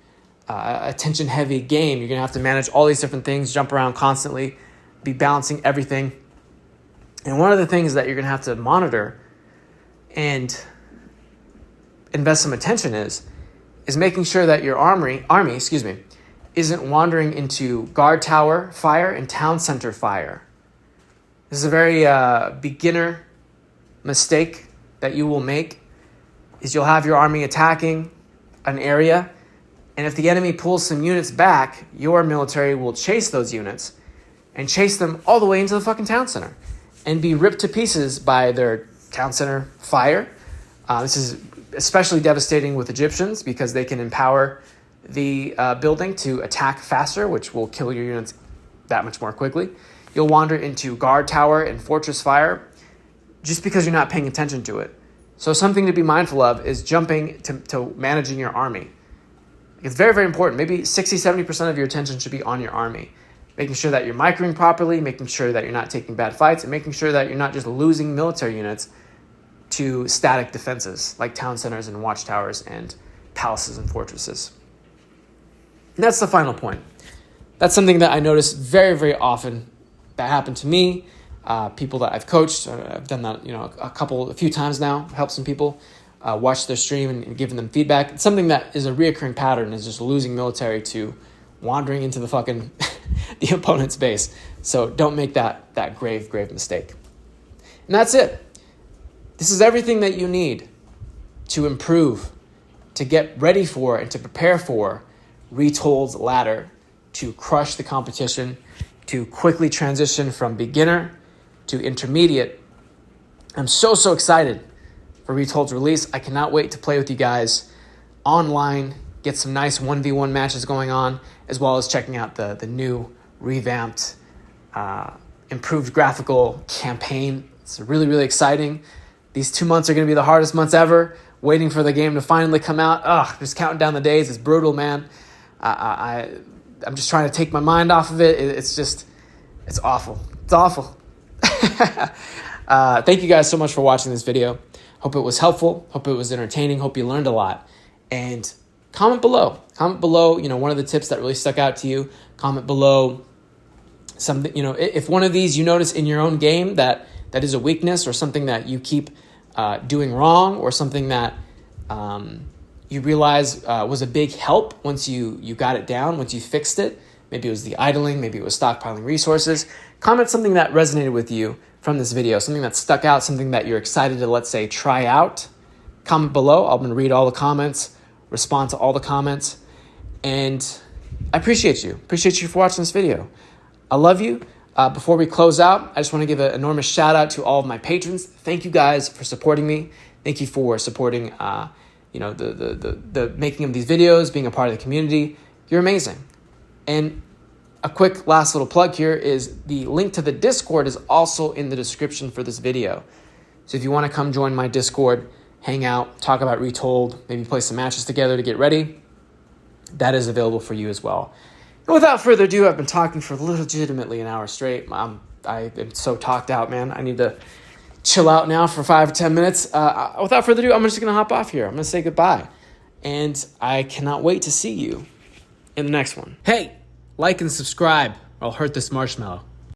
heavy game. You're going to have to manage all these different things, jump around constantly, be balancing everything. And one of the things that you're going to have to monitor and invest some attention is making sure that your army isn't wandering into guard tower fire and town center fire. This is a very beginner mistake that you will make, is you'll have your army attacking an area, and if the enemy pulls some units back, your military will chase those units and chase them all the way into the fucking town center and be ripped to pieces by their town center fire. This is especially devastating with Egyptians because they can empower the building to attack faster, which will kill your units that much more quickly. You'll wander into guard tower and fortress fire just because you're not paying attention to it. So something to be mindful of is jumping to managing your army. It's very, very important. Maybe 60, 70% of your attention should be on your army. Making sure that you're microing properly, making sure that you're not taking bad fights, and making sure that you're not just losing military units to static defenses like town centers and watchtowers and palaces and fortresses. And that's the final point. That's something that I notice very, very often that happened to me. People that I've coached, I've done that, a few times now, helped some people watch their stream and given them feedback. It's something that is a reoccurring pattern, is just losing military to wandering into the fucking the opponent's base. So don't make that grave mistake. And that's it. This is everything that you need to improve, to get ready for, and to prepare for Retold's ladder to crush the competition, to quickly transition from beginner to intermediate. I'm so excited for Retold's release. I cannot wait to play with you guys online, get some nice 1v1 matches going on, as well as checking out the new revamped, improved graphical campaign. It's really exciting. These 2 months are going to be the hardest months ever, waiting for the game to finally come out. Just counting down the days. It's brutal, man. I'm just trying to take my mind off of it. It's awful. It's awful. Thank you guys so much for watching this video. Hope it was helpful. Hope it was entertaining. Hope you learned a lot. And comment below. Comment below, one of the tips that really stuck out to you. Comment below something, if one of these you notice in your own game that is a weakness, or something that you keep doing wrong, or something that you realize was a big help once you got it down, once you fixed it. Maybe it was the idling, maybe it was stockpiling resources. Comment something that resonated with you from this video, something that stuck out, something that you're excited to, let's say, try out. Comment below. I'm going to read all the comments, respond to all the comments, and I appreciate you. Appreciate you for watching this video. I love you. Before we close out, I just want to give an enormous shout out to all of my patrons. Thank you guys for supporting me. Thank you for supporting, the making of these videos, being a part of the community. You're amazing. And a quick last little plug here is the link to the Discord is also in the description for this video. So if you want to come join my Discord, hang out, talk about Retold, maybe play some matches together to get ready, that is available for you as well. And without further ado, I've been talking for legitimately an hour straight. I am so talked out, man. I need to chill out now for 5 or 10 minutes. Without further ado, I'm just going to hop off here. I'm going to say goodbye. And I cannot wait to see you in the next one. Hey, like and subscribe, or I'll hurt this marshmallow.